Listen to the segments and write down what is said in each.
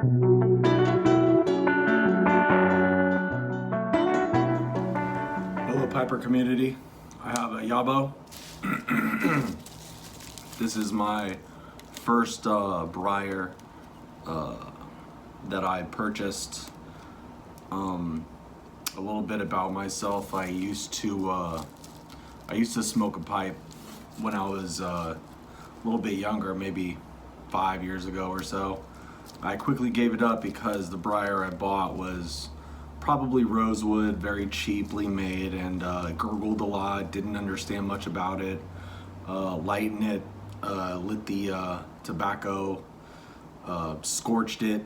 Hello, Piper community. I have a Yabo. This is my first Briar that I purchased. A little bit about myself. I used to smoke a pipe when I was a little bit younger, maybe 5 years ago or so. I quickly gave it up because the Briar I bought was probably rosewood, very cheaply made, and gurgled a lot, didn't understand much about it. Lighten it, lit the tobacco, scorched it,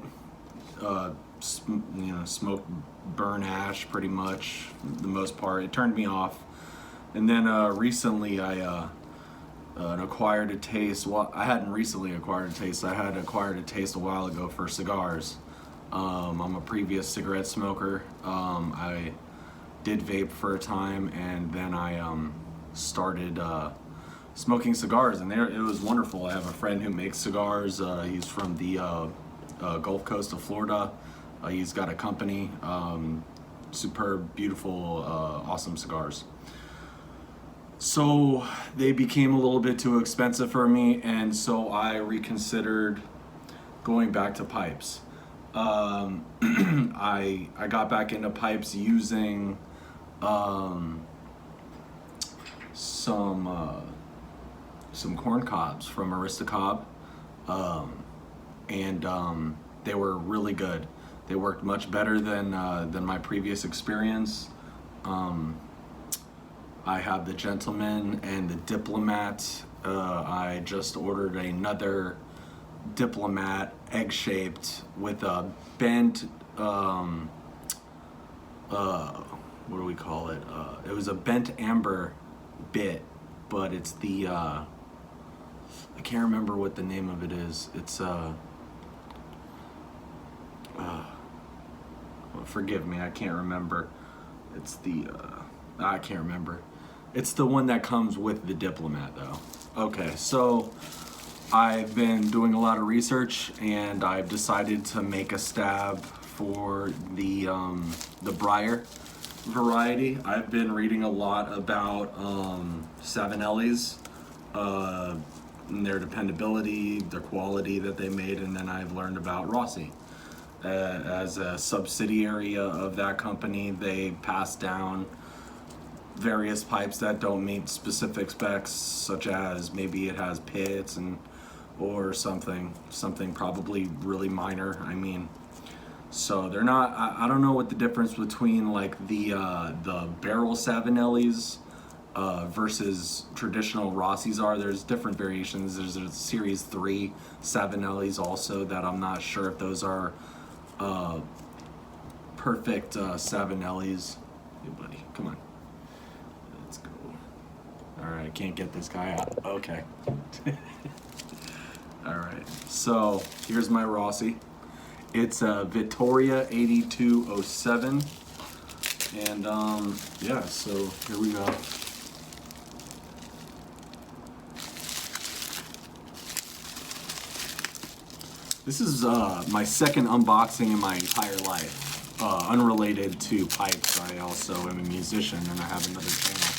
smoked burn ash pretty much, the most part. It turned me off. And then recently I acquired a taste. Well, I hadn't recently acquired a taste. I had acquired a taste a while ago for cigars. I'm a previous cigarette smoker. I did vape for a time, and then I started smoking cigars, and it was wonderful. I have a friend who makes cigars. He's from the Gulf Coast of Florida. He's got a company, superb, beautiful, awesome cigars. So they became a little bit too expensive for me, and so I reconsidered going back to pipes. I got back into pipes using some corn cobs from Aristocob, and they were really good. They worked much better than my previous experience. I have the Gentleman and the Diplomat. I just ordered another Diplomat, egg-shaped, with a bent, what do we call it? It was a bent amber bit, but it's the, I can't remember what the name of it is. It's, forgive me, I can't remember. It's the, I can't remember. It's the one that comes with the Diplomat, though. Okay, so I've been doing a lot of research, and I've decided to make a stab for the Briar variety. I've been reading a lot about Savinelli's, and their dependability, their quality that they made, and then I've learned about Rossi. As a subsidiary of that company, they pass down various pipes that don't meet specific specs, such as maybe it has pits or something probably really minor. I mean, so they're not. I don't know what the difference between like the barrel Savinellis versus traditional Rossis are. There's different variations. There's a Series 3 Savinellis also that I'm not sure if those are perfect Savinellis. Hey buddy, come on. Let's go. All right, can't get this guy out. Okay. All right, so here's my Rossi. It's a Vittoria 8207, and yeah, so here we go. This is my second unboxing in my entire life, unrelated to pipes. I also am a musician, and I have another channel,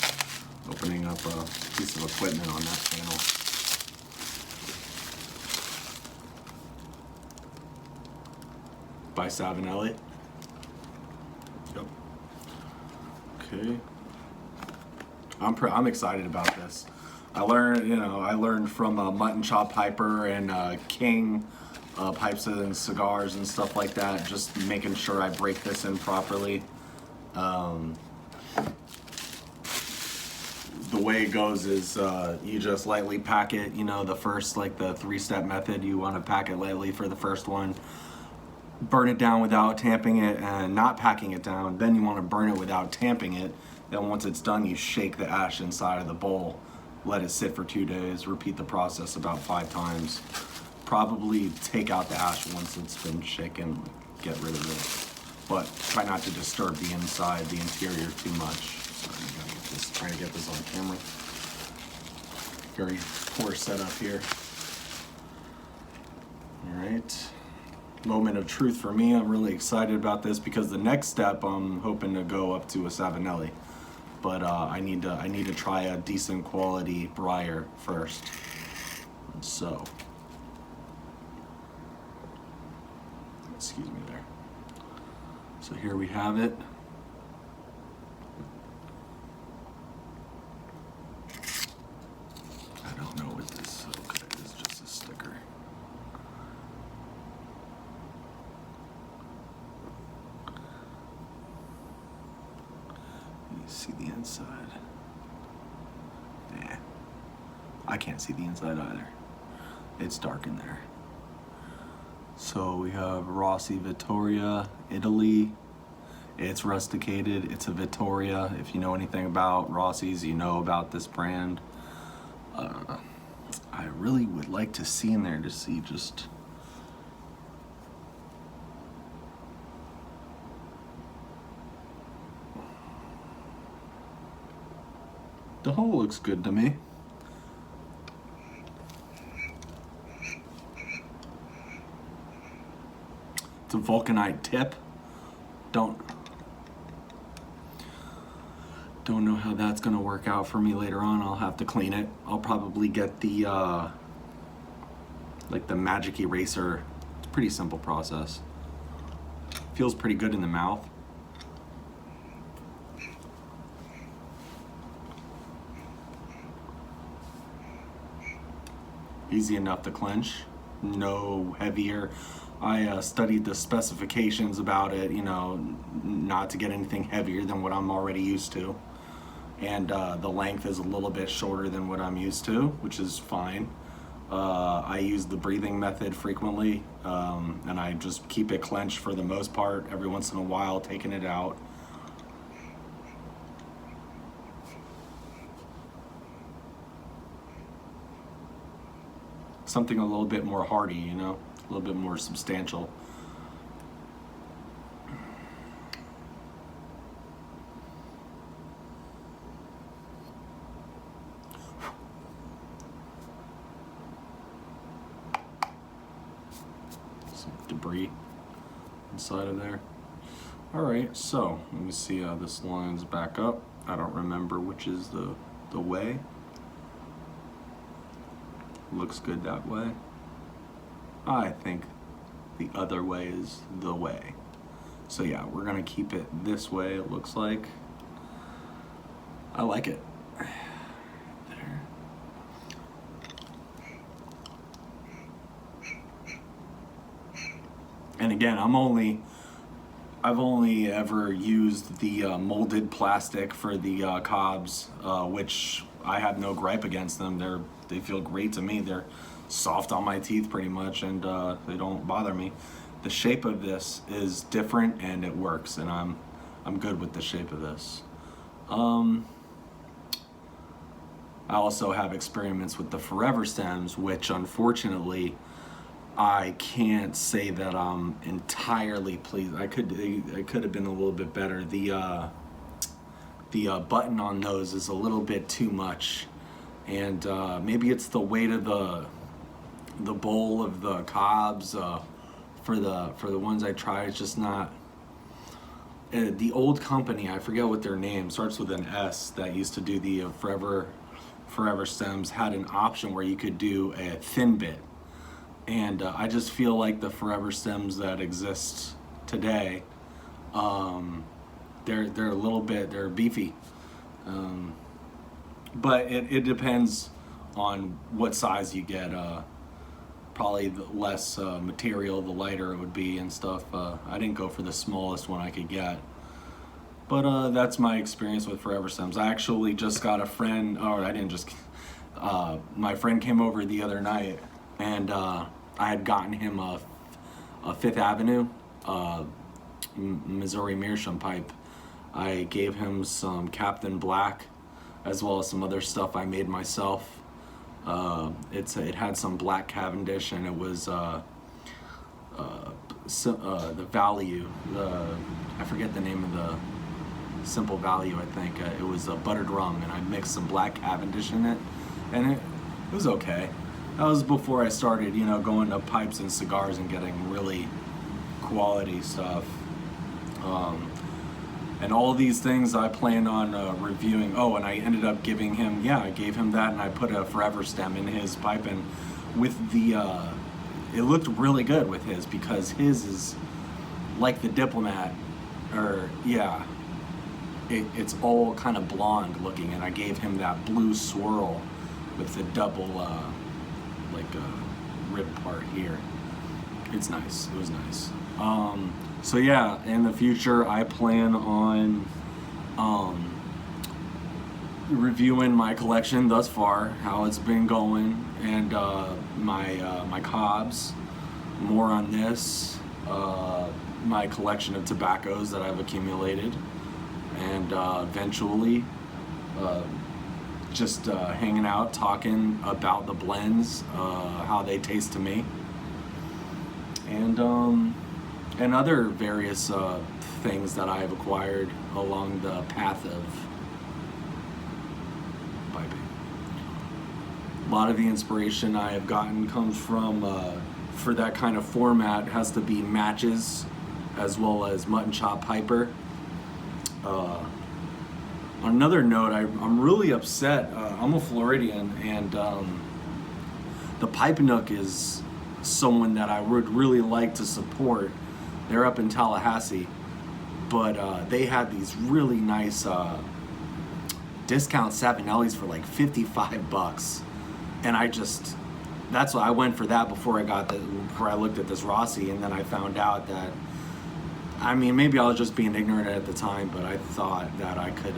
opening up a piece of equipment on that channel. By Savinelli. Yep. Okay. I'm excited about this. I learned from Mutt and Chop Piper and King Pipes and Cigars and stuff like that. Just making sure I break this in properly. The way it goes is you just lightly pack it. You know, the first, like the 3-step method, you want to pack it lightly for the first one. Burn it down without tamping it and not packing it down. Then you want to burn it without tamping it. Then once it's done, you shake the ash inside of the bowl, let it sit for 2 days, repeat the process about 5 times. Probably take out the ash once it's been shaken, get rid of it. But try not to disturb the inside, the interior too much. Sorry, I gotta get this, trying to get this on camera. Very poor setup here. All right. moment of truth for me. I'm really excited about this because the next step I'm hoping to go up to a Savinelli, but I need to try a decent quality briar first. So, excuse me there. So here we have it. I don't know what this. Okay, it's just a sticker. You see the inside? Yeah, I can't see the inside either. It's dark in there. So we have Rossi Vittoria, Italy. It's rusticated. It's a Vittoria. If you know anything about Rossi's, you know about this brand. I really would like to see in there to see just the hole looks good to me. It's a vulcanite tip. Don't know how that's gonna work out for me later on. I'll have to clean it. I'll probably get the like the magic eraser. It's a pretty simple process. Feels pretty good in the mouth. Easy enough to clench, no heavier. I studied the specifications about it, you know, not to get anything heavier than what I'm already used to. And the length is a little bit shorter than what I'm used to, which is fine. I use the breathing method frequently, and I just keep it clenched for the most part, every once in a while taking it out. Something a little bit more hearty, you know, a little bit more substantial. Some debris inside of there. All right, so let me see how this lines back up. I don't remember which is the way. Looks good that way. I think the other way is the way. So yeah, we're gonna keep it this way, it looks like. I like it. There. And again, I've only ever used the molded plastic for the cobs, which I have no gripe against them. They feel great to me. They're soft on my teeth pretty much, and they don't bother me. The shape of this is different and it works, and I'm good with the shape of this. I also have experiments with the forever stems, which unfortunately I can't say that I'm entirely pleased. I could have been a little bit better. The button on those is a little bit too much, and maybe it's the weight of the bowl of the cobs. For the ones I tried, it's just not. The old company, I forget what their name starts with an S, that used to do the forever stems, had an option where you could do a thin bit, and I just feel like the forever stems that exist today, they're a little bit, they're beefy, but it depends on what size you get. Probably the less material, the lighter it would be and stuff. I didn't go for the smallest one I could get. But that's my experience with forever stems. I actually just got a friend, or I didn't just, my friend came over the other night, and I had gotten him a Fifth Avenue Missouri meerschaum pipe. I gave him some Captain Black, as well as some other stuff I made myself. It had some black Cavendish, and it was the value. I forget the name of the simple value. I think it was a buttered rum, and I mixed some black Cavendish in it, and it was okay. That was before I started, you know, going to pipes and cigars and getting really quality stuff. And all these things I planned on reviewing. Oh, and I ended up giving him, yeah, I gave him that, and I put a forever stem in his pipe, and with the, it looked really good with his, because his is like the Diplomat, or yeah, it's all kind of blonde looking, and I gave him that blue swirl with the double, rib part here. It's nice. It was nice. So yeah, in the future, I plan on reviewing my collection thus far, how it's been going, and my cobs. More on this, my collection of tobaccos that I've accumulated, and eventually just hanging out, talking about the blends, how they taste to me, and other various things that I have acquired along the path of piping. A lot of the inspiration I have gotten comes from, for that kind of format, has to be matches, as well as mutton chop piper. On another note, I'm really upset. I'm a Floridian, and the Pipe Nook is someone that I would really like to support. They're up in Tallahassee, but they had these really nice discount Savinellis for like $55, and that's why I went for that before I looked at this Rossi, and then I found out that, I mean, maybe I was just being ignorant at the time, but I thought that I could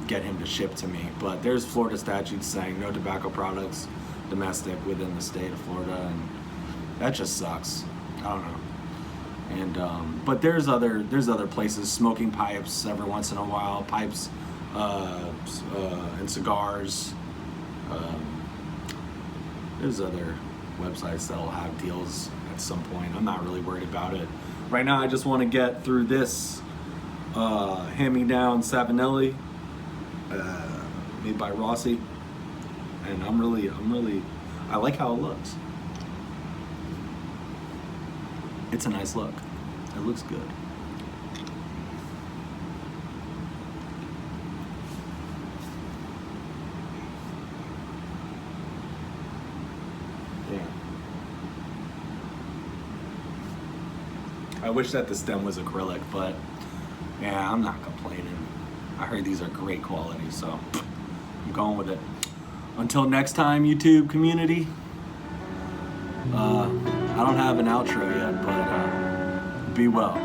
get him to ship to me. But there's Florida statutes saying no tobacco products domestic within the state of Florida, and that just sucks. I don't know. And but there's other places, smoking pipes every once in a while, pipes and cigars. There's other websites that'll have deals at some point. I'm not really worried about it. Right now, I just want to get through this hand-me-down Savinelli made by Rossi, and I like how it looks. It's a nice look. It looks good. Yeah. I wish that the stem was acrylic, but yeah, I'm not complaining. I heard these are great quality, so I'm going with it. Until next time, YouTube community. I don't have an outro yet, but be well.